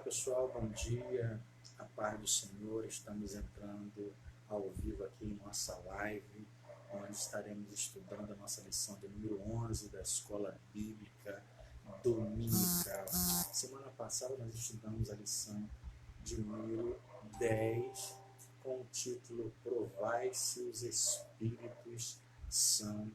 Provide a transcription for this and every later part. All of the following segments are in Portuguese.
pessoal, bom dia, a paz do Senhor. Estamos entrando ao vivo aqui em nossa live, onde estaremos estudando a nossa lição de número 11 da Escola Bíblica Dominical. Semana passada nós estudamos a lição de número 10, com o título Provai se os Espíritos são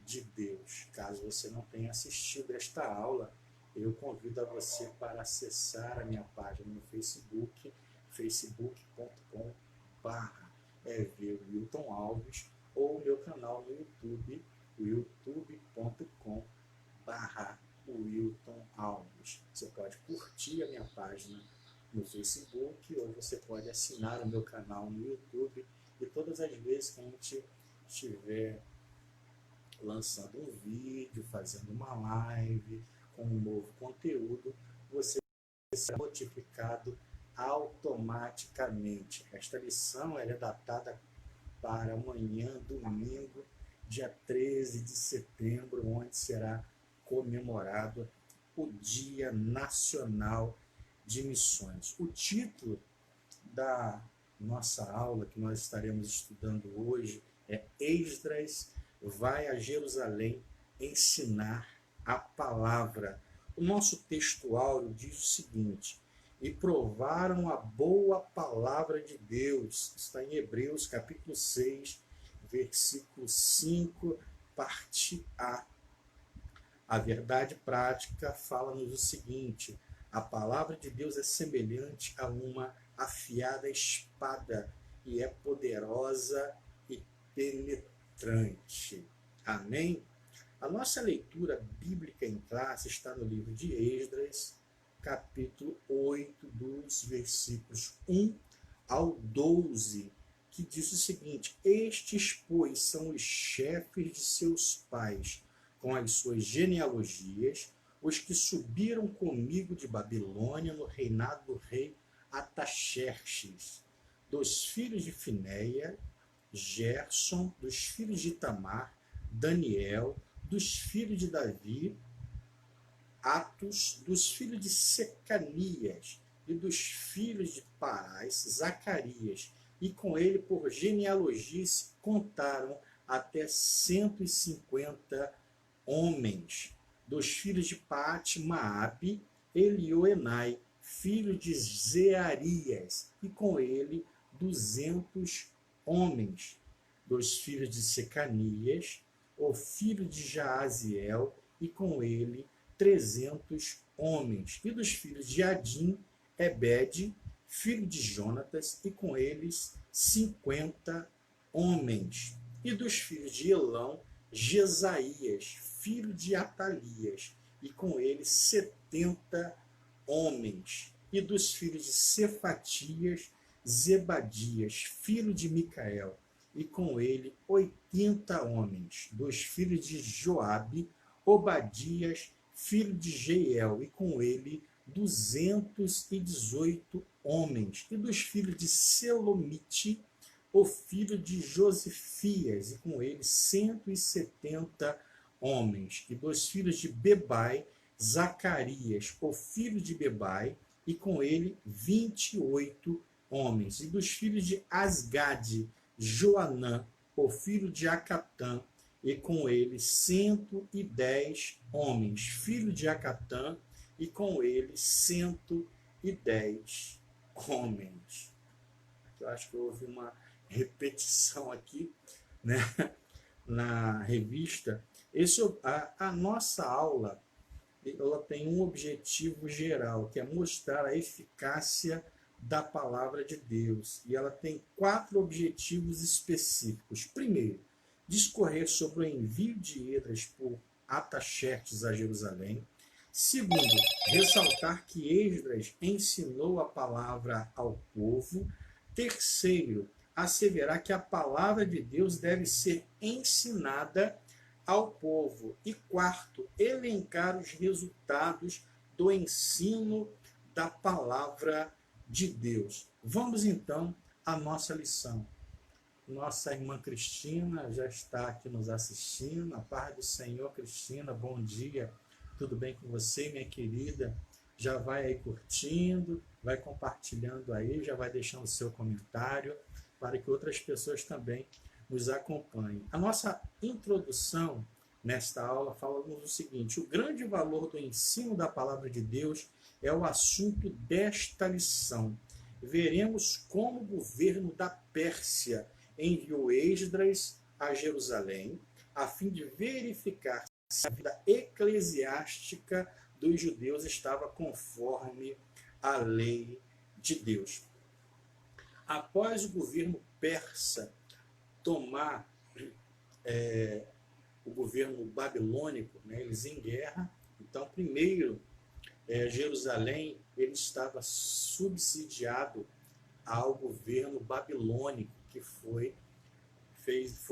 de Deus. Caso você não tenha assistido esta aula, eu convido a você para acessar a minha página no Facebook, facebook.com/Wilton Alves, ou o meu canal no YouTube, youtube.com/Wilton Alves. Você pode curtir a minha página no Facebook, ou você pode assinar o meu canal no YouTube, e todas as vezes que a gente estiver lançando um vídeo, fazendo uma live com um novo conteúdo, você será notificado automaticamente. Esta lição é datada para amanhã, domingo, dia 13 de setembro, onde será comemorado o Dia Nacional de Missões. O título da nossa aula que nós estaremos estudando hoje é Esdras vai a Jerusalém ensinar a palavra. O nosso textuário diz o seguinte: e provaram a boa palavra de Deus. Está em Hebreus capítulo 6, versículo 5, parte A. A verdade prática fala-nos o seguinte: a palavra de Deus é semelhante a uma afiada espada e é poderosa e penetrante. Amém? A nossa leitura bíblica em classe está no livro de Esdras, capítulo 8, dos versículos 1 ao 12, que diz o seguinte: estes, pois, são os chefes de seus pais, com as suas genealogias, os que subiram comigo de Babilônia no reinado do rei Ataxerxes, dos filhos de Finéia, Gerson, dos filhos de Tamar, Daniel, dos filhos de Davi, Atos, dos filhos de Secanias e dos filhos de Parás, Zacarias, e com ele por genealogia se contaram até 150 homens. Dos filhos de Paate, Maabe, Elioenai, filho de Zearias, e com ele 200 homens. Dos filhos de Secanias, o filho de Jaaziel, e com ele 300 homens. E dos filhos de Adim, Ebed, filho de Jonatas, e com eles 50 homens. E dos filhos de Elão, Jesaías, filho de Atalias, e com ele 70 homens. E dos filhos de Cefatias, Zebadias, filho de Micael, e com ele 80 homens. Dos filhos de Joabe, Obadias, filho de Jeiel, e com ele 218 homens. E dos filhos de Selomite, o filho de Josifias, e com ele 170 homens. E dos filhos de Bebai, Zacarias, o filho de Bebai, e com ele 28 homens. E dos filhos de Asgade, Joanã, o filho de Acatã, e com ele 110 homens. Filho de Acatã, e com ele 110 homens. Eu acho que houve uma repetição aqui, né, na revista. A nossa aula, ela tem um objetivo geral, que é mostrar a eficácia da palavra de Deus. E ela tem 4 objetivos específicos. Primeiro, discorrer sobre o envio de Esdras por Ataxerxes a Jerusalém. Segundo, ressaltar que Esdras ensinou a palavra ao povo. Terceiro, asseverar que a palavra de Deus deve ser ensinada ao povo. E quarto, elencar os resultados do ensino da palavra de Deus. Vamos então à nossa lição. Nossa irmã Cristina já está aqui nos assistindo. A paz do Senhor, Cristina, bom dia. Tudo bem com você, minha querida? já vai aí curtindo, vai compartilhando aí, já vai deixando o seu comentário para que outras pessoas também nos acompanhem. A nossa introdução nesta aula fala-nos o seguinte: o grande valor do ensino da palavra de Deus é o assunto desta lição. Veremos como o governo da Pérsia enviou Esdras a Jerusalém a fim de verificar se a vida eclesiástica dos judeus estava conforme a lei de Deus. Após o governo persa tomar o governo babilônico, né, eles em guerra, então primeiro Jerusalém ele estava subsidiado ao governo babilônico que foi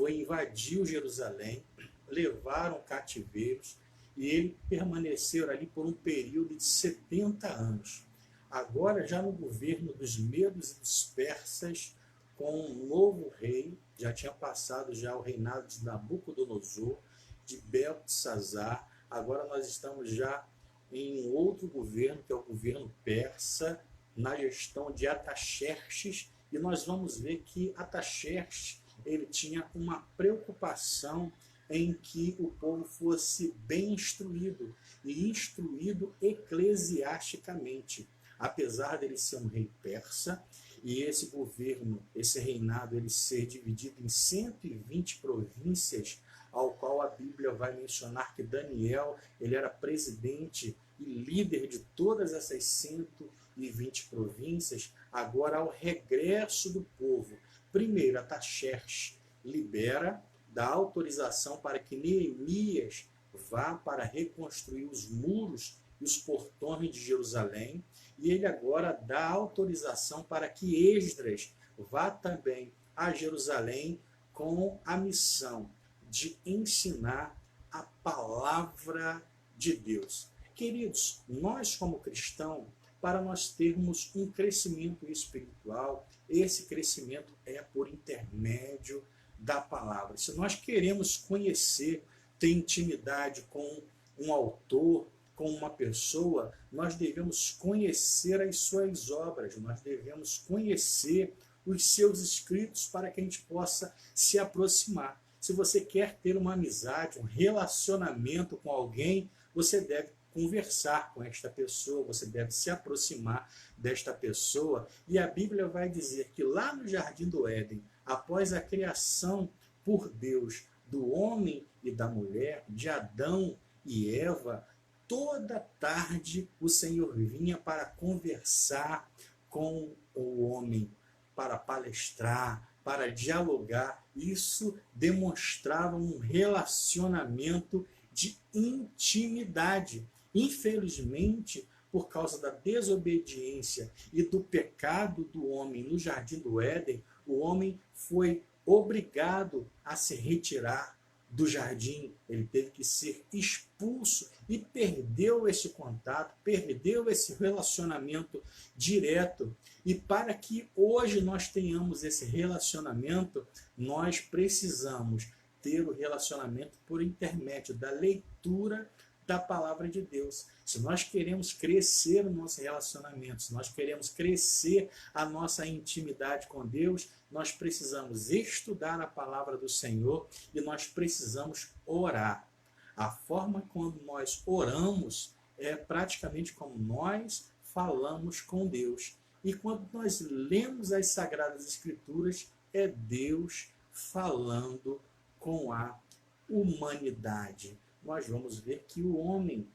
invadiu Jerusalém, levaram cativeiros e ele permaneceu ali por um período de 70 anos. Agora, já no governo dos medos e dos persas, com um novo rei, já tinha passado já o reinado de Nabucodonosor, de Beltesazar, agora nós estamos já em um outro governo, que é o governo persa, na gestão de Artaxerxes, e nós vamos ver que Artaxerxes ele tinha uma preocupação em que o povo fosse bem instruído, e instruído eclesiasticamente. Apesar dele ser um rei persa, e esse governo, esse reinado, ele ser dividido em 120 províncias, ao qual a Bíblia vai mencionar que Daniel ele era presidente e líder de todas essas 120 províncias. Agora, ao regresso do povo, primeiro, Artaxerxes libera, dá autorização para que Neemias vá para reconstruir os muros e os portões de Jerusalém, e ele agora dá autorização para que Esdras vá também a Jerusalém com a missão de ensinar a palavra de Deus. Queridos, nós como cristãos, para nós termos um crescimento espiritual, esse crescimento é por intermédio da palavra. Se nós queremos conhecer, ter intimidade com um autor, com uma pessoa, nós devemos conhecer as suas obras, nós devemos conhecer os seus escritos para que a gente possa se aproximar. Se você quer ter uma amizade, um relacionamento com alguém, você deve conversar com esta pessoa, você deve se aproximar desta pessoa. E a Bíblia vai dizer que lá no Jardim do Éden, após a criação por Deus do homem e da mulher, de Adão e Eva, toda tarde o Senhor vinha para conversar com o homem, para palestrar, para dialogar. Isso demonstrava um relacionamento de intimidade. Infelizmente, por causa da desobediência e do pecado do homem no Jardim do Éden, o homem foi obrigado a se retirar do jardim, ele teve que ser expulso e perdeu esse contato, perdeu esse relacionamento direto. E para que hoje nós tenhamos esse relacionamento, nós precisamos ter o relacionamento por intermédio da leitura da palavra de Deus. Se nós queremos crescer no nosso relacionamento, se nós queremos crescer a nossa intimidade com Deus, nós precisamos estudar a palavra do Senhor e nós precisamos orar. A forma como nós oramos é praticamente como nós falamos com Deus. E quando nós lemos as Sagradas Escrituras, é Deus falando com a humanidade. Nós vamos ver que o homem,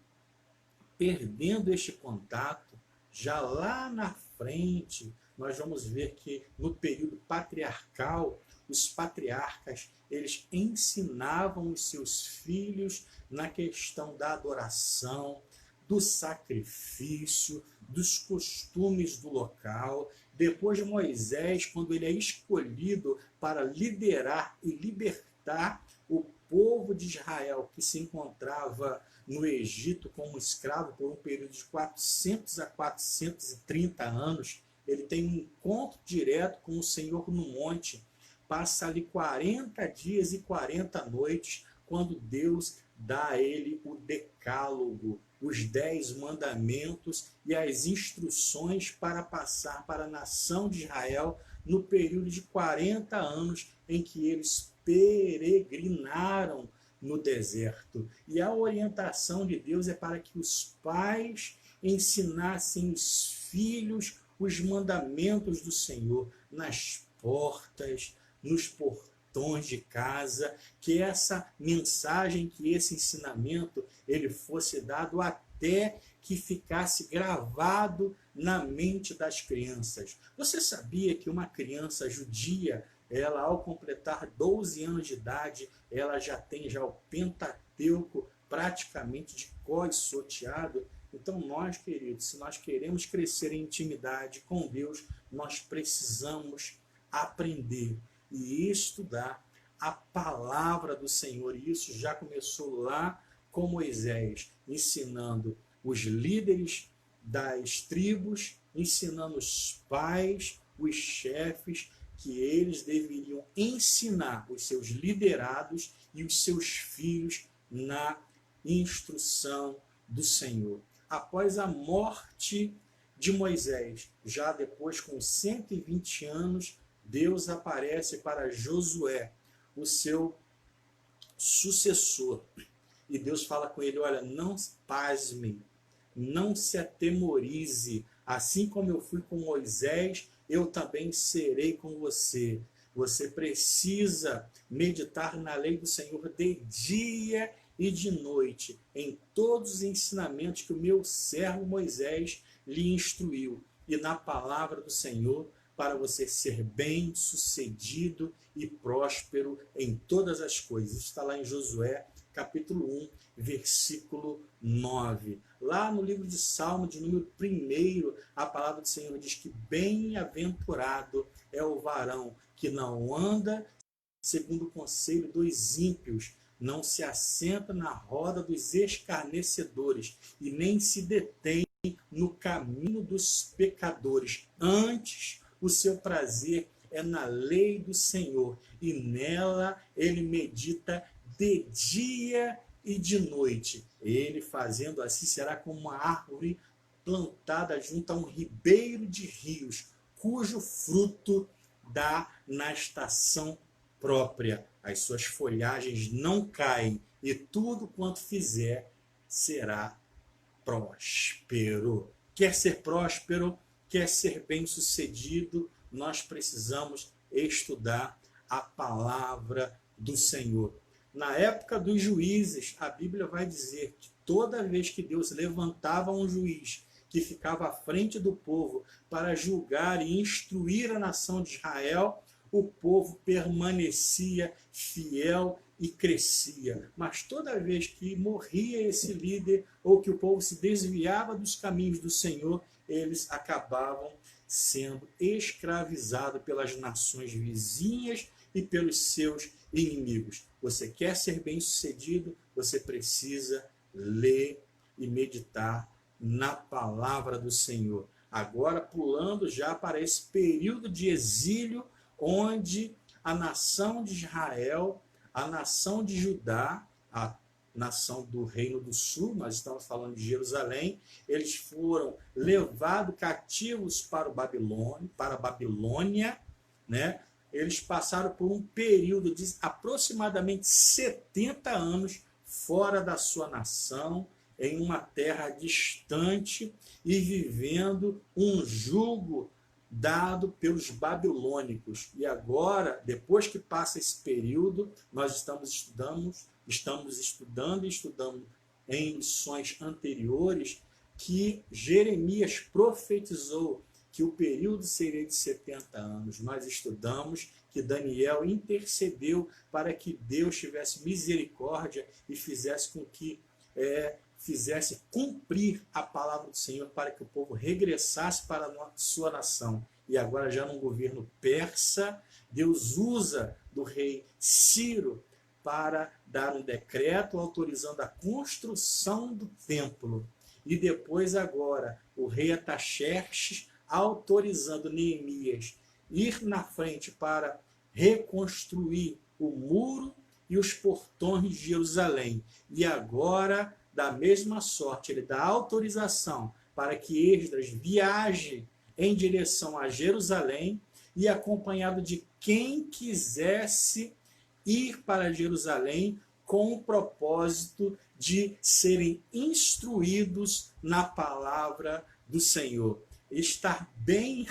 perdendo este contato, já lá na frente, nós vamos ver que no período patriarcal, os patriarcas, eles ensinavam os seus filhos na questão da adoração, do sacrifício, dos costumes do local. Depois de Moisés, quando ele é escolhido para liderar e libertar o povo de Israel, que se encontrava no Egito como escravo por um período de 400 a 430 anos, ele tem um encontro direto com o Senhor no monte, passa ali 40 dias e 40 noites, quando Deus dá a ele o decálogo, os 10 mandamentos e as instruções para passar para a nação de Israel no período de 40 anos em que eles peregrinaram no deserto. E a orientação de Deus é para que os pais ensinassem os filhos os mandamentos do Senhor nas portas, nos portões de casa, que essa mensagem, que esse ensinamento, ele fosse dado até que ficasse gravado na mente das crianças. Você sabia que uma criança judia, ela ao completar 12 anos de idade, ela já tem o Pentateuco praticamente de cor e salteado? Então nós, queridos, se nós queremos crescer em intimidade com Deus, nós precisamos aprender e estudar a palavra do Senhor. E isso já começou lá com Moisés, ensinando os líderes das tribos, ensinando os pais, os chefes, que eles deveriam ensinar os seus liderados e os seus filhos na instrução do Senhor. Após a morte de Moisés, já depois com 120 anos, Deus aparece para Josué, o seu sucessor. E Deus fala com ele, olha, não pasme, não se atemorize, assim como eu fui com Moisés, eu também serei com você. Você precisa meditar na lei do Senhor de dia e de noite, em todos os ensinamentos que o meu servo Moisés lhe instruiu, e na palavra do Senhor, para você ser bem-sucedido e próspero em todas as coisas. Isso está lá em Josué, capítulo 1, versículo 9. Lá no livro de Salmo, de número 1, a palavra do Senhor diz que bem-aventurado é o varão que não anda segundo o conselho dos ímpios, não se assenta na roda dos escarnecedores e nem se detém no caminho dos pecadores. Antes, o seu prazer é na lei do Senhor, e nela ele medita de dia e de noite. Ele, fazendo assim, será como uma árvore plantada junto a um ribeiro de rios, cujo fruto dá na estação própria. As suas folhagens não caem, e tudo quanto fizer será próspero. Quer ser próspero? Quer ser bem-sucedido? Nós precisamos estudar a palavra do Senhor. Na época dos juízes, a Bíblia vai dizer que toda vez que Deus levantava um juiz que ficava à frente do povo para julgar e instruir a nação de Israel, o povo permanecia fiel e crescia. Mas toda vez que morria esse líder ou que o povo se desviava dos caminhos do Senhor, eles acabavam sendo escravizados pelas nações vizinhas e pelos seus inimigos. Você quer ser bem-sucedido? Você precisa ler e meditar na palavra do Senhor. Agora, pulando já para esse período de exílio, onde a nação de Israel, a nação de Judá, a nação do Reino do Sul, nós estamos falando de Jerusalém, eles foram levados cativos para a Babilônia, né? Eles passaram por um período de aproximadamente 70 anos fora da sua nação, em uma terra distante e vivendo um jugo dado pelos babilônicos. E agora, depois que passa esse período, nós estamos estudando em lições anteriores que Jeremias profetizou que o período seria de 70 anos. Nós estudamos que Daniel intercedeu para que Deus tivesse misericórdia e fizesse com que fizesse cumprir a palavra do Senhor para que o povo regressasse para a sua nação. E agora, já num governo persa, Deus usa do rei Ciro para dar um decreto autorizando a construção do templo. E depois, agora, o rei Ataxerxes autorizando Neemias ir na frente para reconstruir o muro e os portões de Jerusalém. E agora da mesma sorte, ele dá autorização para que Esdras viaje em direção a Jerusalém e acompanhado de quem quisesse ir para Jerusalém com o propósito de serem instruídos na palavra do Senhor. Está bem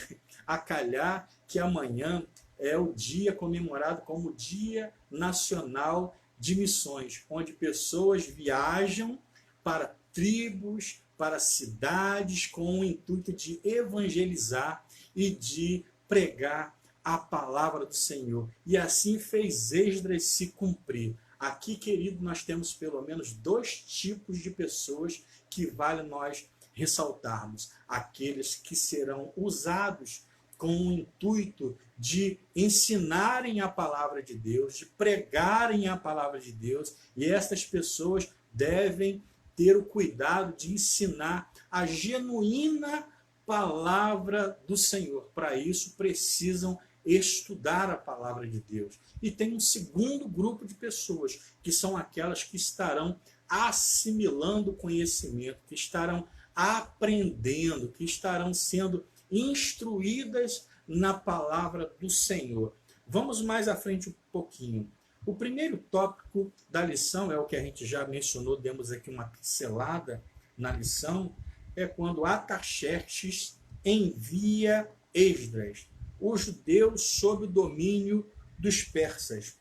a calhar que amanhã é o dia comemorado como Dia Nacional de Missões, onde pessoas viajam para tribos, para cidades, com o intuito de evangelizar e de pregar a palavra do Senhor. E assim fez Esdras se cumprir. Aqui, querido, nós temos pelo menos 2 tipos de pessoas que vale nós ressaltarmos. Aqueles que serão usados com o intuito de ensinarem a palavra de Deus, de pregarem a palavra de Deus, e essas pessoas devem ter o cuidado de ensinar a genuína palavra do Senhor. Para isso, precisam estudar a palavra de Deus. E tem um segundo grupo de pessoas, que são aquelas que estarão assimilando o conhecimento, que estarão aprendendo, que estarão sendo instruídas na palavra do Senhor. Vamos mais à frente um pouquinho. O primeiro tópico da lição é o que a gente já mencionou, demos aqui uma pincelada na lição, é quando Artaxerxes envia Esdras, os judeus sob o domínio dos persas.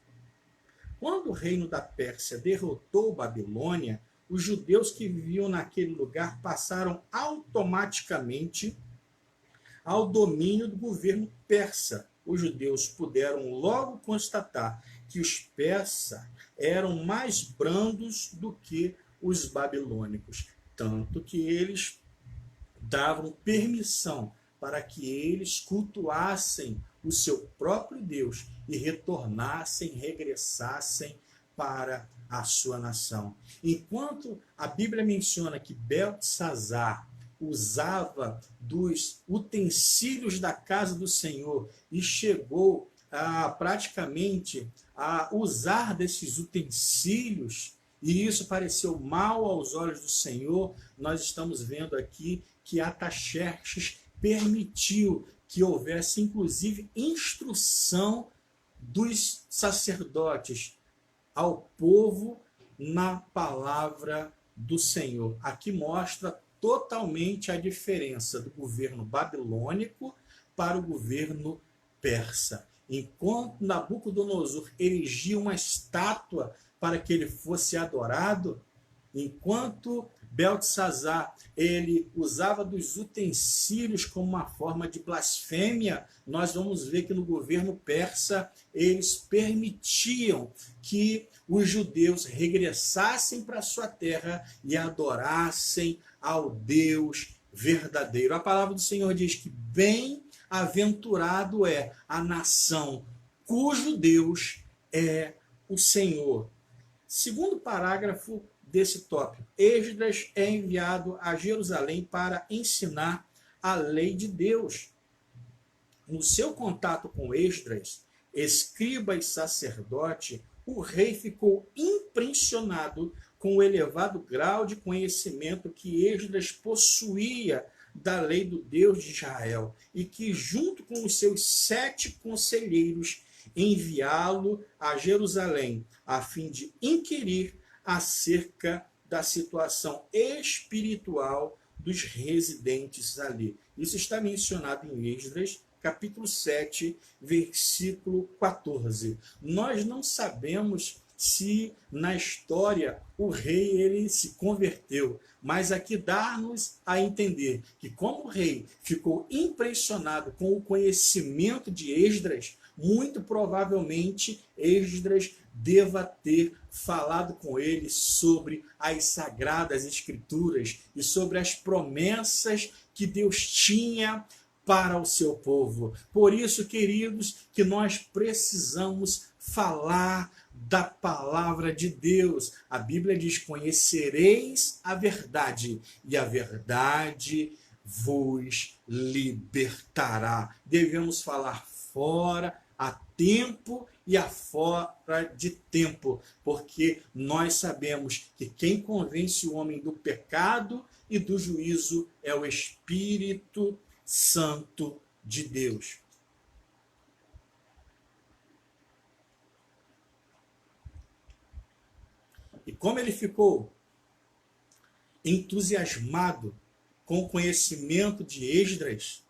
Quando o reino da Pérsia derrotou Babilônia, os judeus que viviam naquele lugar passaram automaticamente ao domínio do governo persa. Os judeus puderam logo constatar que os persas eram mais brandos do que os babilônicos, tanto que eles davam permissão para que eles cultuassem o seu próprio Deus e retornassem, regressassem para a sua nação. Enquanto a Bíblia menciona que Beltesazar usava dos utensílios da casa do Senhor e chegou praticamente a usar desses utensílios, e isso pareceu mal aos olhos do Senhor, nós estamos vendo aqui que Artaxerxes permitiu que houvesse inclusive instrução dos sacerdotes ao povo na palavra do Senhor. Aqui mostra totalmente a diferença do governo babilônico para o governo persa. Enquanto Nabucodonosor erigia uma estátua para que ele fosse adorado, enquanto Beltesazar ele usava dos utensílios como uma forma de blasfêmia, nós vamos ver que no governo persa eles permitiam que os judeus regressassem para sua terra e adorassem ao Deus verdadeiro. A palavra do Senhor diz que bem-aventurado é a nação cujo Deus é o Senhor. Segundo parágrafo desse tópico, Esdras é enviado a Jerusalém para ensinar a lei de Deus. No seu contato com Esdras, escriba e sacerdote, o rei ficou impressionado com o elevado grau de conhecimento que Esdras possuía da lei do Deus de Israel e que, junto com os seus 7 conselheiros, enviá-lo a Jerusalém a fim de inquirir acerca da situação espiritual dos residentes ali. Isso está mencionado em Esdras, capítulo 7, versículo 14. Nós não sabemos se na história o rei ele se converteu, mas aqui dá-nos a entender que como o rei ficou impressionado com o conhecimento de Esdras, muito provavelmente Esdras deva ter falado com ele sobre as sagradas escrituras e sobre as promessas que Deus tinha para o seu povo. Por isso, queridos, que nós precisamos falar da palavra de Deus. A Bíblia diz: conhecereis a verdade, e a verdade vos libertará. Devemos falar fora a tempo e a fora de tempo, porque nós sabemos que quem convence o homem do pecado e do juízo é o Espírito Santo de Deus. E como ele ficou entusiasmado com o conhecimento de Esdras,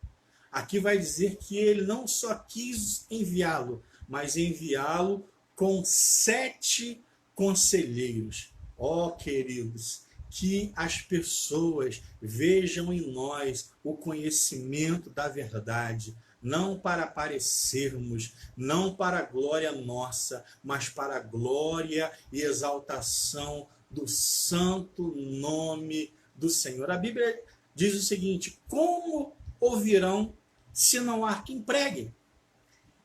aqui vai dizer que ele não só quis enviá-lo, mas enviá-lo com 7 conselheiros. Ó, queridos, que as pessoas vejam em nós o conhecimento da verdade, não para aparecermos, não para a glória nossa, mas para a glória e exaltação do santo nome do Senhor. A Bíblia diz o seguinte: como ouvirão se não há quem pregue?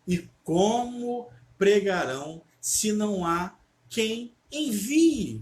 E como pregarão se não há quem envie?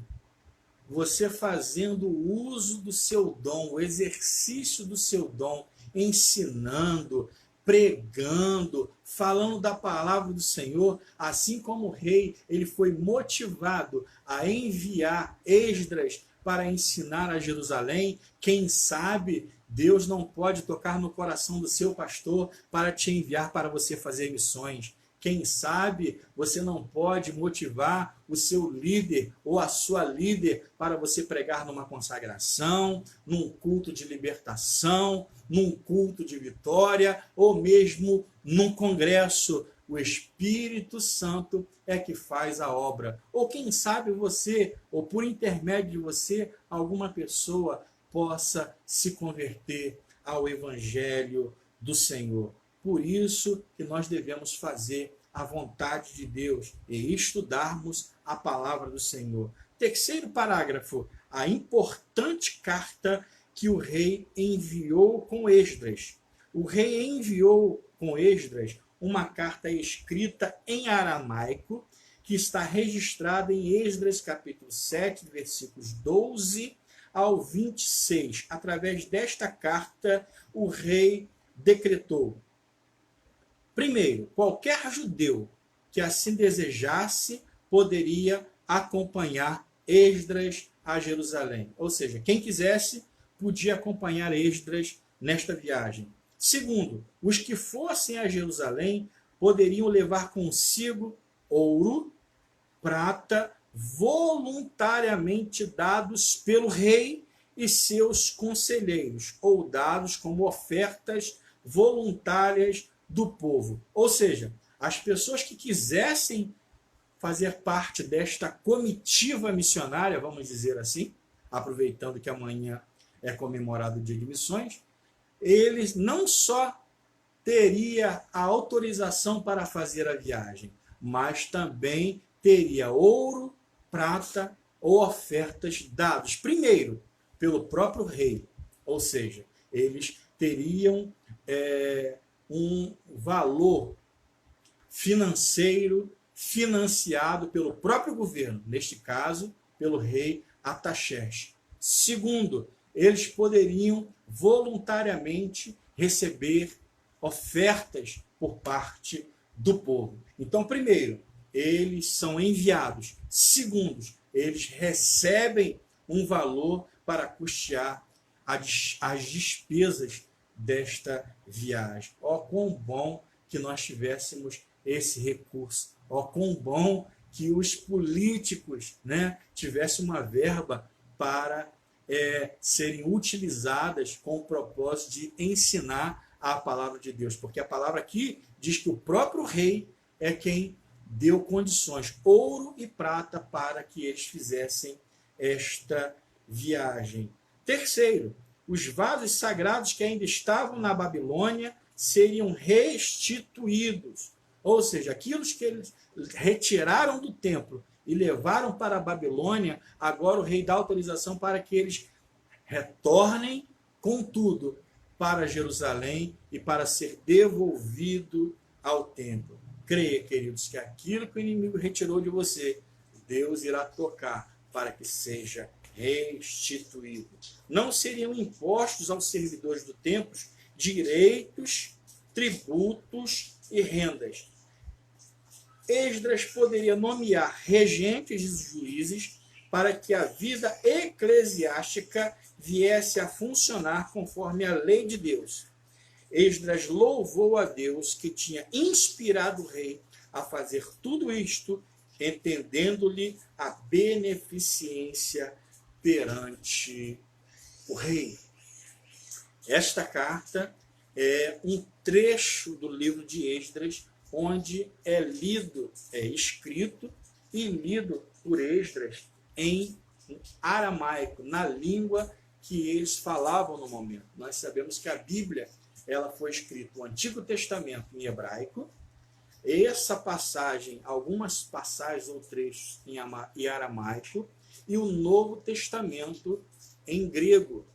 Você fazendo uso do seu dom, o exercício do seu dom, ensinando, pregando, falando da palavra do Senhor, assim como o rei, ele foi motivado a enviar Esdras para ensinar a Jerusalém. Quem sabe Deus não pode tocar no coração do seu pastor para te enviar para você fazer missões. Quem sabe você não pode motivar o seu líder ou a sua líder para você pregar numa consagração, num culto de libertação, num culto de vitória ou mesmo num congresso. O Espírito Santo é que faz a obra. Ou quem sabe você, ou por intermédio de você, alguma pessoa possa se converter ao Evangelho do Senhor. Por isso que nós devemos fazer a vontade de Deus e estudarmos a palavra do Senhor. Terceiro parágrafo, a importante carta que o rei enviou com Esdras. O rei enviou com Esdras uma carta escrita em aramaico, que está registrada em Esdras capítulo 7, versículos 12 ao 26. Através desta carta, o rei decretou: primeiro, qualquer judeu que assim desejasse poderia acompanhar Esdras a Jerusalém. Ou seja, quem quisesse podia acompanhar Esdras nesta viagem. Segundo, os que fossem a Jerusalém poderiam levar consigo ouro, prata, voluntariamente dados pelo rei e seus conselheiros, ou dados como ofertas voluntárias do povo. Ou seja, as pessoas que quisessem fazer parte desta comitiva missionária, vamos dizer assim, aproveitando que amanhã é comemorado o Dia de Missões, eles não só teria a autorização para fazer a viagem, mas também teria ouro, prata ou ofertas dados, primeiro, pelo próprio rei. Ou seja, eles teriam um valor financeiro financiado pelo próprio governo, neste caso, pelo rei Artaxerxes. Segundo, eles poderiam voluntariamente receber ofertas por parte do povo. Então, primeiro, eles são enviados. Segundo, eles recebem um valor para custear as despesas desta viagem. Ó, quão bom que nós tivéssemos esse recurso. Ó, quão bom que os políticos, tivessem uma verba para serem utilizadas com o propósito de ensinar a palavra de Deus. Porque a palavra aqui diz que o próprio rei é quem deu condições, ouro e prata, para que eles fizessem esta viagem. Terceiro, os vasos sagrados que ainda estavam na Babilônia seriam restituídos. Ou seja, aquilo que eles retiraram do templo e levaram para a Babilônia, agora o rei dá autorização para que eles retornem com tudo para Jerusalém e para ser devolvido ao templo. Creia, queridos, que aquilo que o inimigo retirou de você, Deus irá tocar para que seja restituído. Não seriam impostos aos servidores do templo direitos, tributos e rendas. Esdras poderia nomear regentes e juízes para que a vida eclesiástica viesse a funcionar conforme a lei de Deus. Esdras louvou a Deus que tinha inspirado o rei a fazer tudo isto, entendendo-lhe a beneficência perante o rei. Esta carta é um trecho do livro de Esdras, onde é lido, é escrito e lido por Esdras em aramaico, na língua que eles falavam no momento. Nós sabemos que a Bíblia ela foi escrita, o Antigo Testamento em hebraico, essa passagem, algumas passagens ou trechos em aramaico, e o Novo Testamento em grego.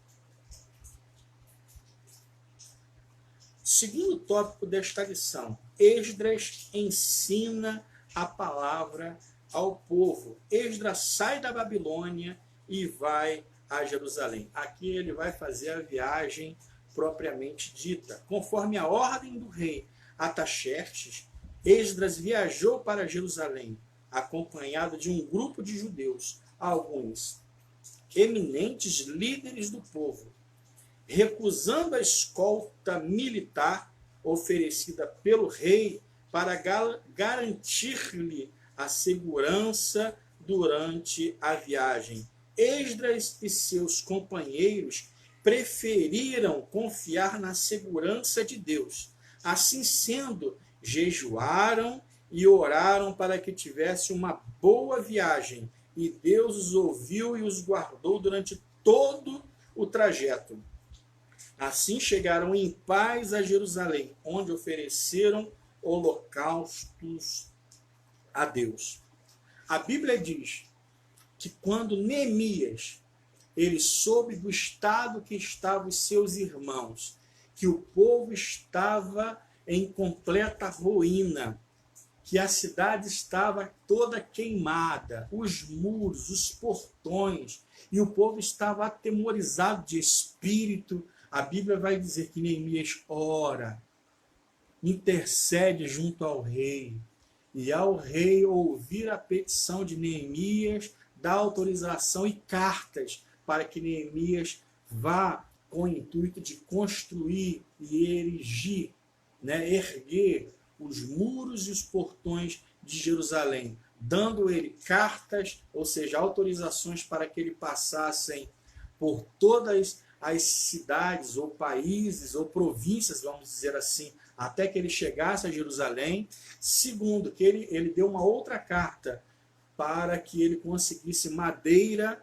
Segundo tópico desta lição, Esdras ensina a palavra ao povo. Esdras sai da Babilônia e vai a Jerusalém. Aqui ele vai fazer a viagem propriamente dita. Conforme a ordem do rei Ataxerxes, Esdras viajou para Jerusalém, acompanhado de um grupo de judeus, alguns eminentes líderes do povo, recusando a escolta militar oferecida pelo rei para garantir-lhe a segurança durante a viagem. Esdras e seus companheiros preferiram confiar na segurança de Deus. Assim sendo, jejuaram e oraram para que tivesse uma boa viagem, e Deus os ouviu e os guardou durante todo o trajeto. Assim chegaram em paz a Jerusalém, onde ofereceram holocaustos a Deus. A Bíblia diz que quando Neemias ele soube do estado que estavam os seus irmãos, que o povo estava em completa ruína, que a cidade estava toda queimada, os muros, os portões, e o povo estava atemorizado de espírito. A Bíblia vai dizer que Neemias ora, intercede junto ao rei, e ao rei ouvir a petição de Neemias, dá autorização e cartas para que Neemias vá com o intuito de construir e erigir, erguer os muros e os portões de Jerusalém, dando ele cartas, ou seja, autorizações para que ele passassem por todas as cidades ou países ou províncias, vamos dizer assim, até que ele chegasse a Jerusalém. Segundo, que ele deu uma outra carta para que ele conseguisse madeira.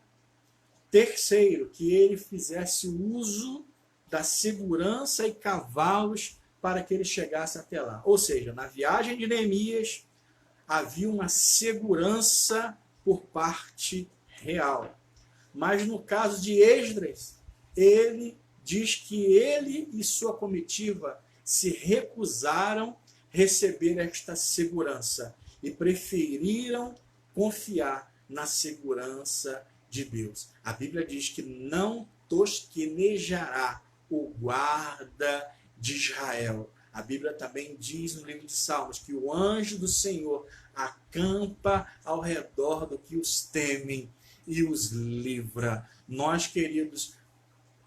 Terceiro, que ele fizesse uso da segurança e cavalos para que ele chegasse até lá. Ou seja, na viagem de Neemias havia uma segurança por parte real. Mas no caso de Esdras, ele diz que ele e sua comitiva se recusaram receber esta segurança e preferiram confiar na segurança de Deus. A Bíblia diz que não tosquenejará o guarda de Israel. A Bíblia também diz no livro de Salmos que o anjo do Senhor acampa ao redor do que os temem e os livra. Nós, queridos,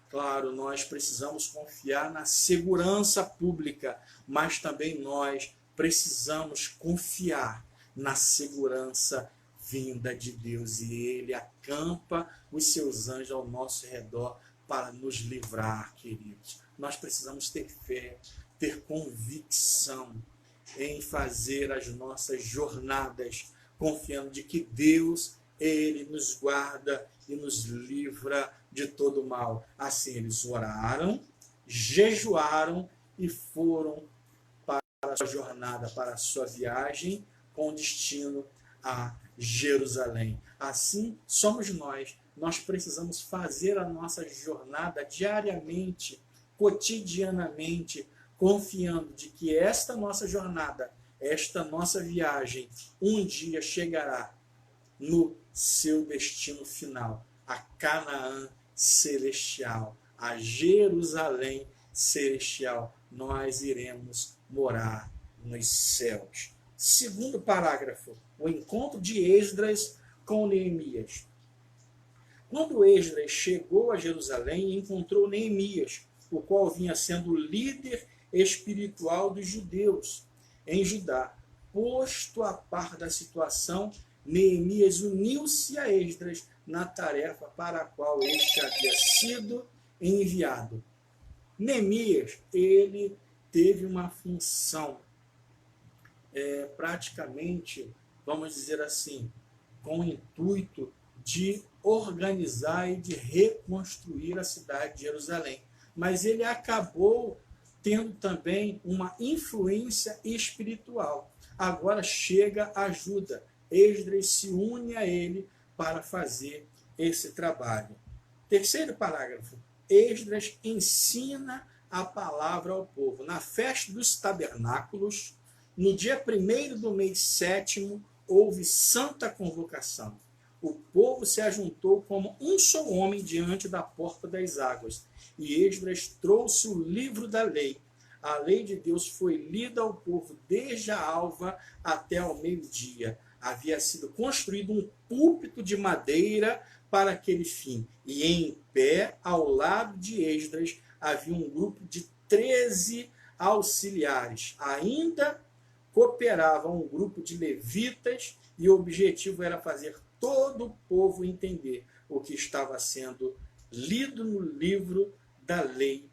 claro, nós precisamos confiar na segurança pública, mas também nós precisamos confiar na segurança vinda de Deus, e Ele acampa os seus anjos ao nosso redor para nos livrar, queridos. Nós precisamos ter fé, ter convicção em fazer as nossas jornadas, confiando de que Deus, Ele nos guarda e nos livra de todo mal. Assim eles oraram, jejuaram e foram para a sua jornada, para a sua viagem, com destino a Jerusalém. Assim somos nós. Nós precisamos fazer a nossa jornada diariamente, cotidianamente, confiando de que esta nossa jornada, esta nossa viagem, um dia chegará no seu destino final, a Canaã celestial, a Jerusalém celestial. Nós iremos morar nos céus. Segundo parágrafo, o encontro de Esdras com Neemias. Quando Esdras chegou a Jerusalém, encontrou Neemias, o qual vinha sendo o líder espiritual dos judeus em Judá. Posto a par da situação, Neemias uniu-se a Esdras na tarefa para a qual este havia sido enviado. Neemias, ele teve uma função, praticamente, vamos dizer assim, com o intuito de organizar e de reconstruir a cidade de Jerusalém. Mas ele acabou tendo também uma influência espiritual. Agora chega a ajuda. Esdras se une a ele para fazer esse trabalho. Terceiro parágrafo. Esdras ensina a palavra ao povo. Na festa dos tabernáculos, no dia 1º do mês 7º, houve santa convocação. O povo se ajuntou como um só homem diante da porta das águas. E Esdras trouxe o livro da lei. A lei de Deus foi lida ao povo desde a alva até ao meio-dia. Havia sido construído um púlpito de madeira para aquele fim. E em pé, ao lado de Esdras, havia um grupo de 13 auxiliares. Ainda cooperava um grupo de levitas e o objetivo era fazer todo o povo entender o que estava sendo lido no livro da lei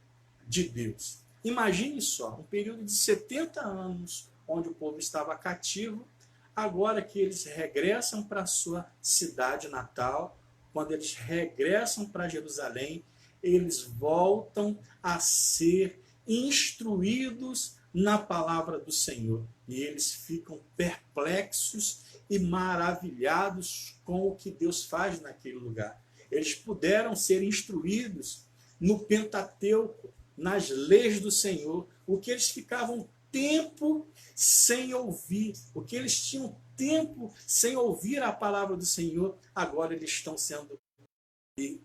de Deus. Imagine só, um período de 70 anos onde o povo estava cativo, agora que eles regressam para a sua cidade natal, quando eles regressam para Jerusalém, eles voltam a ser instruídos na palavra do Senhor. E eles ficam perplexos e maravilhados com o que Deus faz naquele lugar. Eles puderam ser instruídos no Pentateuco, nas leis do Senhor, o que eles ficavam tempo sem ouvir, o que eles tinham tempo sem ouvir a palavra do Senhor, agora eles estão sendo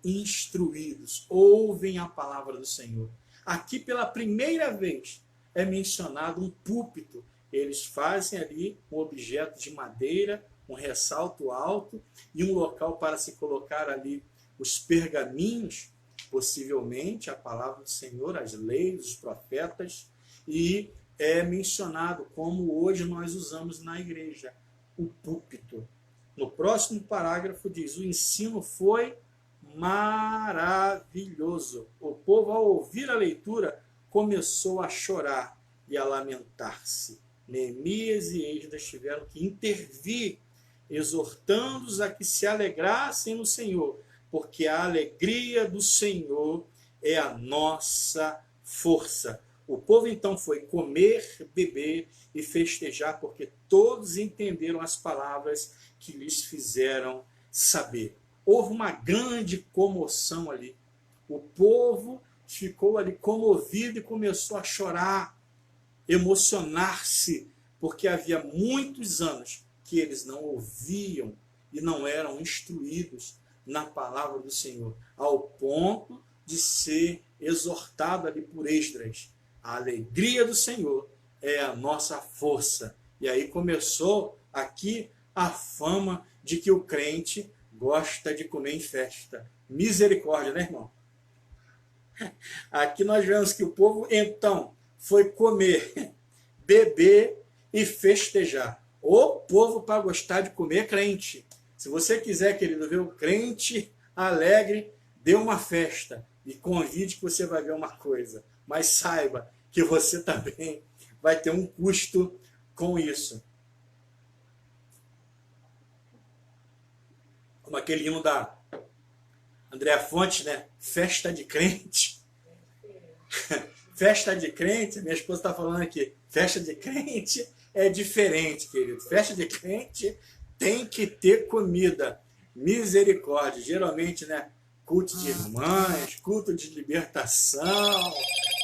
instruídos, ouvem a palavra do Senhor. Aqui pela primeira vez é mencionado um púlpito. Eles fazem ali um objeto de madeira, um ressalto alto e um local para se colocar ali os pergaminhos, possivelmente a palavra do Senhor, as leis, os profetas, e é mencionado como hoje nós usamos na igreja, o púlpito. No próximo parágrafo diz: o ensino foi maravilhoso. O povo, ao ouvir a leitura, começou a chorar e a lamentar-se. Neemias e Esdras tiveram que intervir, exortando-os a que se alegrassem no Senhor, porque a alegria do Senhor é a nossa força. O povo então foi comer, beber e festejar, porque todos entenderam as palavras que lhes fizeram saber. Houve uma grande comoção ali. O povo ficou ali comovido e começou a chorar, emocionar-se, porque havia muitos anos que eles não ouviam e não eram instruídos na palavra do Senhor, ao ponto de ser exortado ali por Esdras. A alegria do Senhor é a nossa força. E aí começou aqui a fama de que o crente gosta de comer em festa. Misericórdia, né, irmão? Aqui nós vemos que o povo, então, foi comer, beber e festejar. O povo para gostar de comer crente. Se você quiser, querido, ver o crente alegre, dê uma festa e convide que você vai ver uma coisa. Mas saiba que você também vai ter um custo com isso. Como aquele hino da Andréa Fontes, né? Festa de crente. Festa de crente, minha esposa está falando aqui, festa de crente é diferente, querido. Festa de crente tem que ter comida. Misericórdia. Geralmente, né? Culto de irmãs, culto de libertação,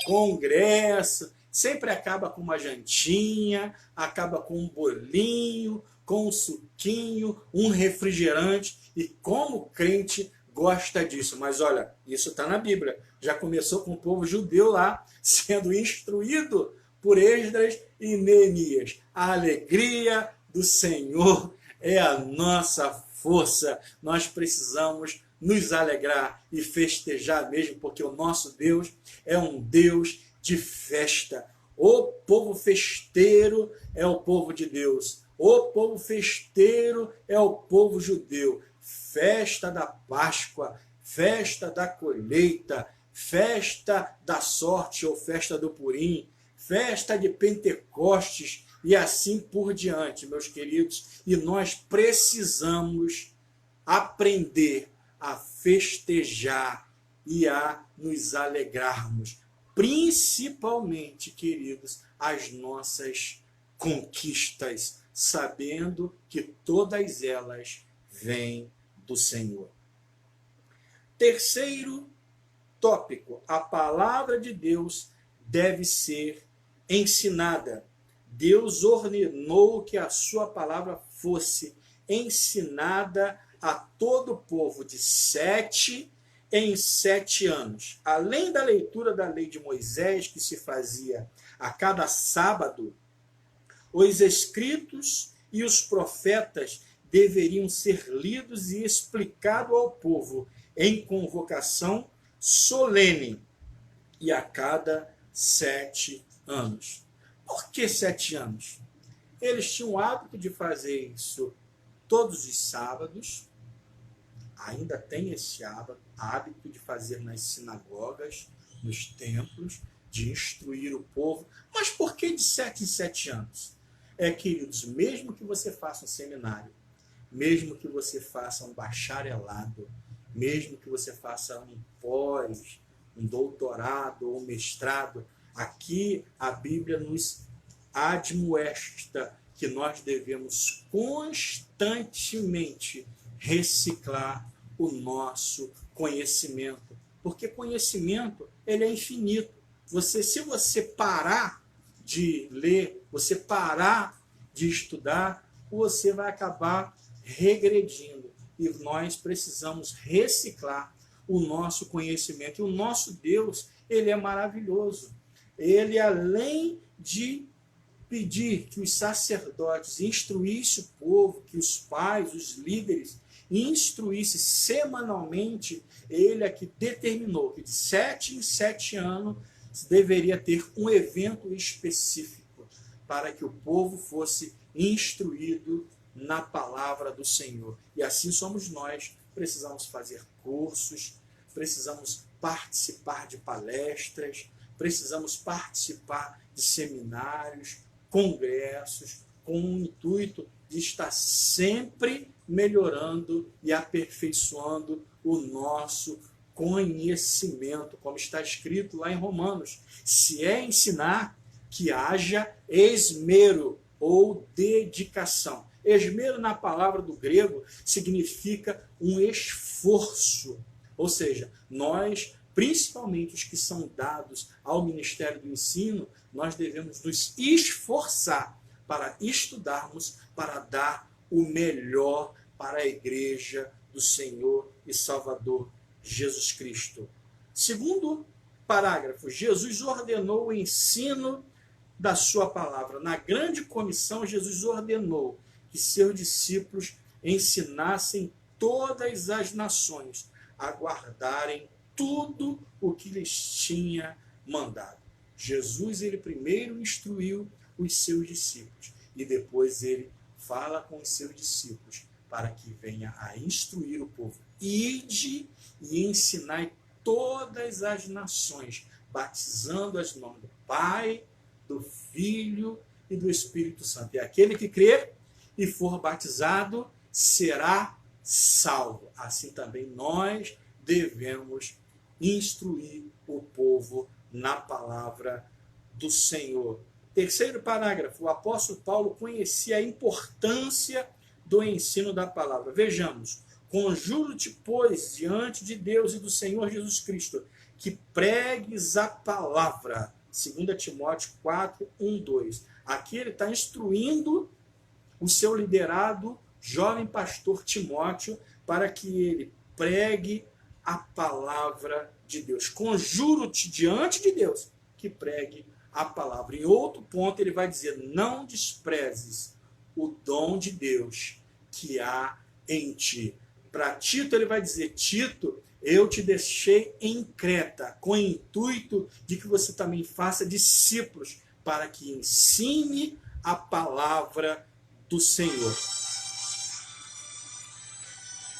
congresso. Sempre acaba com uma jantinha, acaba com um bolinho, com um suquinho, um refrigerante. E como o crente gosta disso. Mas olha, isso está na Bíblia. Já começou com o povo judeu lá, sendo instruído por Esdras e Neemias. A alegria do Senhor é a nossa força. Nós precisamos nos alegrar e festejar mesmo, porque o nosso Deus é um Deus de festa. O povo festeiro é o povo de Deus. O povo festeiro é o povo judeu. Festa da Páscoa, festa da colheita, festa da sorte ou festa do Purim, festa de Pentecostes e assim por diante, meus queridos. E nós precisamos aprender a festejar e a nos alegrarmos, principalmente, queridos, as nossas conquistas, sabendo que todas elas vêm do Senhor. Terceiro tópico, a palavra de Deus deve ser ensinada. Deus ordenou que a sua palavra fosse ensinada a todo o povo de 7 em 7 anos. Além da leitura da lei de Moisés, que se fazia a cada sábado, os escritos e os profetas deveriam ser lidos e explicados ao povo em convocação solene e a cada 7 anos. Por que 7 anos? Eles tinham o hábito de fazer isso todos os sábados, ainda tem esse hábito de fazer nas sinagogas, nos templos, de instruir o povo. Mas por que de 7 em 7 anos? Queridos, mesmo que você faça um seminário, mesmo que você faça um bacharelado, mesmo que você faça um pós, um doutorado ou um mestrado, aqui a Bíblia nos admoesta que nós devemos constantemente reciclar o nosso conhecimento, porque conhecimento ele é infinito. Se você parar de ler, você parar de estudar, você vai acabar regredindo. E nós precisamos reciclar o nosso conhecimento. E o nosso Deus, ele é maravilhoso. Ele, além de pedir que os sacerdotes instruíssem o povo, que os pais, os líderes, instruíssem semanalmente, ele é que determinou que de 7 em 7 anos deveria ter um evento específico para que o povo fosse instruído na palavra do Senhor. E assim somos nós. Precisamos fazer cursos, precisamos participar de palestras, precisamos participar de seminários, congressos, com o intuito de estar sempre melhorando e aperfeiçoando o nosso conhecimento, como está escrito lá em Romanos. Se é ensinar, que haja esmero ou dedicação. Esmero na palavra do grego significa um esforço, ou seja, nós, principalmente os que são dados ao Ministério do Ensino, nós devemos nos esforçar para estudarmos, para dar o melhor para a igreja do Senhor e Salvador Jesus Cristo. Segundo parágrafo, Jesus ordenou o ensino da sua palavra. Na grande comissão, Jesus ordenou que seus discípulos ensinassem todas as nações a guardarem tudo o que lhes tinha mandado. Jesus, ele primeiro instruiu os seus discípulos e depois ele fala com os seus discípulos para que venha a instruir o povo. Ide e ensinai todas as nações, batizando-as em nome do Pai, do Filho e do Espírito Santo. E aquele que crer e for batizado será salvo. Assim também nós devemos instruir o povo na palavra do Senhor. Terceiro parágrafo, o apóstolo Paulo conhecia a importância do ensino da palavra. Vejamos, conjuro-te, pois, diante de Deus e do Senhor Jesus Cristo, que pregues a palavra. 2 Timóteo 4, 1, 2. Aqui ele está instruindo o seu liderado, jovem pastor Timóteo, para que ele pregue a palavra de Deus. Conjuro-te diante de Deus que pregue a palavra. Em outro ponto, ele vai dizer: não desprezes o dom de Deus que há em ti. Para Tito, ele vai dizer: Tito, eu te deixei em Creta, com o intuito de que você também faça discípulos, para que ensine a palavra do Senhor.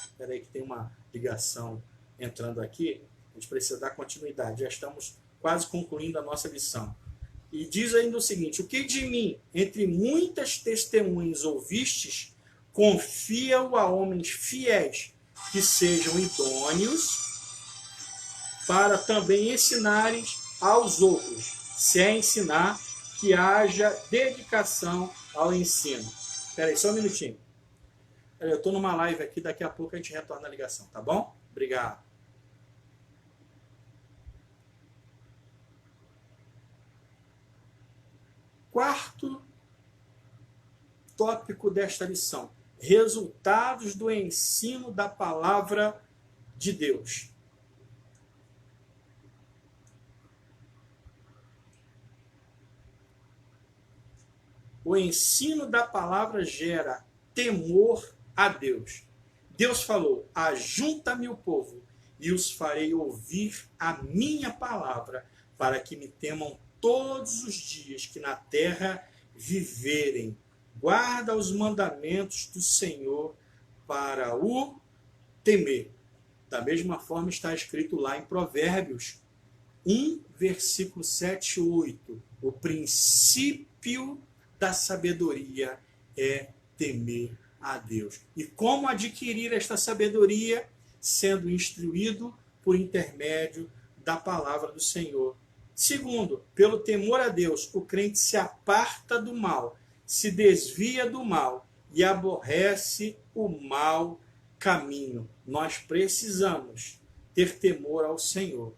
Espera aí que tem uma ligação entrando aqui. A gente precisa dar continuidade. Já estamos quase concluindo a nossa lição. E diz ainda o seguinte: o que de mim, entre muitas testemunhas ouvistes, confia-o a homens fiéis, que sejam idôneos para também ensinarem aos outros. Se é ensinar, que haja dedicação ao ensino. Espera aí, só um minutinho. Eu estou numa live aqui, daqui a pouco a gente retorna a ligação, tá bom? Obrigado. Quarto tópico desta lição: resultados do ensino da palavra de Deus. O ensino da palavra gera temor a Deus. Deus falou: ajunta-me o povo e os farei ouvir a minha palavra, para que me temam todos os dias que na terra viverem. Guarda os mandamentos do Senhor para o temer. Da mesma forma está escrito lá em Provérbios 1, versículo 7 e 8. O princípio da sabedoria é temer a Deus. E como adquirir esta sabedoria? Sendo instruído por intermédio da palavra do Senhor. Segundo, pelo temor a Deus, o crente se aparta do mal, se desvia do mal e aborrece o mau caminho. Nós precisamos ter temor ao Senhor,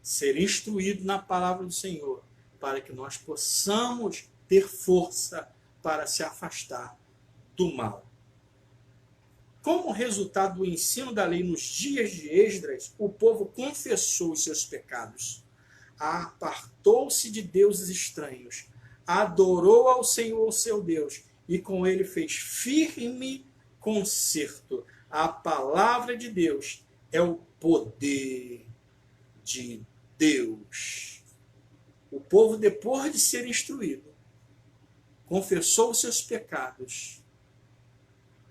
ser instruído na palavra do Senhor, para que nós possamos ter força para se afastar do mal. Como resultado do ensino da lei nos dias de Esdras, o povo confessou os seus pecados, apartou-se de deuses estranhos, adorou ao Senhor seu Deus e com ele fez firme concerto. A palavra de Deus é o poder de Deus. O povo, depois de ser instruído, confessou os seus pecados,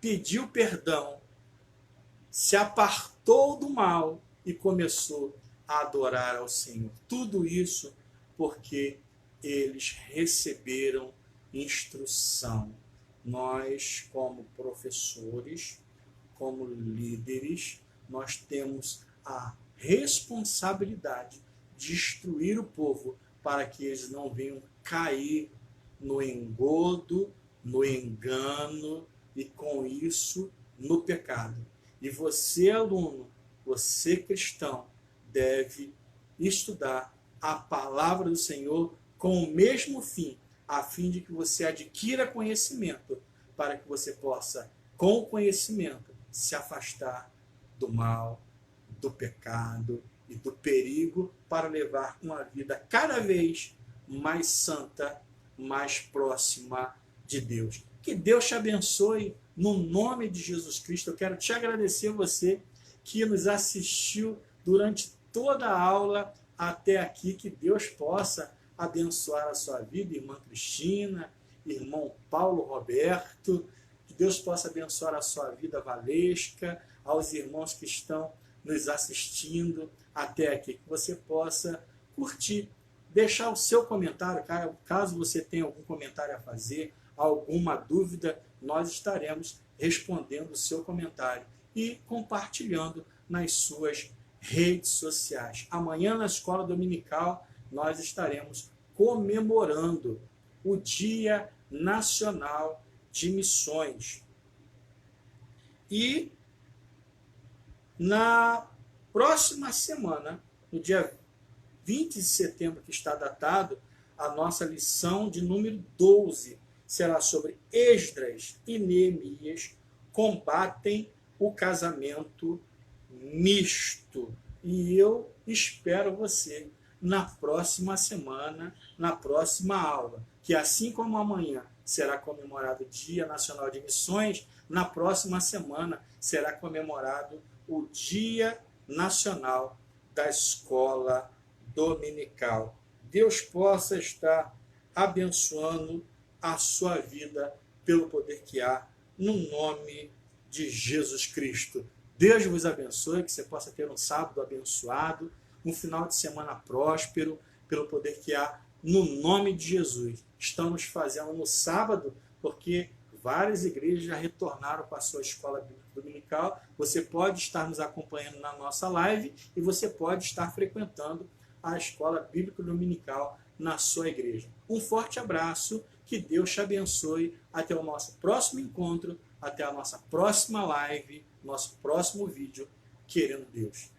pediu perdão, se apartou do mal e começou a adorar ao Senhor. Tudo isso porque eles receberam instrução. Nós, como professores, como líderes, nós temos a responsabilidade de instruir o povo para que eles não venham cair no engodo, no engano e com isso no pecado. E você, aluno, você cristão, deve estudar a palavra do Senhor com o mesmo fim, a fim de que você adquira conhecimento, para que você possa, com o conhecimento, se afastar do mal, do pecado e do perigo, para levar uma vida cada vez mais santa, mais próxima de Deus. Que Deus te abençoe no nome de Jesus Cristo. Eu quero te agradecer, você que nos assistiu durante toda a aula até aqui. Que Deus possa abençoar a sua vida, irmã Cristina, irmão Paulo Roberto. Que Deus possa abençoar a sua vida, Valesca, aos irmãos que estão nos assistindo até aqui. Que você possa curtir, deixar o seu comentário, caso você tenha algum comentário a fazer, alguma dúvida, nós estaremos respondendo o seu comentário e compartilhando nas suas redes sociais. Amanhã, na escola dominical, nós estaremos comemorando o Dia Nacional de Missões. E na próxima semana, no dia 20 de setembro, que está datado, a nossa lição de número 12 será sobre Esdras e Neemias combatem o casamento misto. E eu espero você na próxima semana, na próxima aula. Que assim como amanhã será comemorado o Dia Nacional de Missões, na próxima semana será comemorado o Dia Nacional da Escola Dominical. Deus possa estar abençoando a sua vida pelo poder que há, no nome de Jesus Cristo. Deus vos abençoe, que você possa ter um sábado abençoado, um final de semana próspero, pelo poder que há, no nome de Jesus. Estamos fazendo no sábado, porque várias igrejas já retornaram para a sua escola bíblica dominical. Você pode estar nos acompanhando na nossa live e você pode estar frequentando a escola bíblica dominical na sua igreja. Um forte abraço, que Deus te abençoe. Até o nosso próximo encontro, até a nossa próxima live, nosso próximo vídeo, querendo Deus.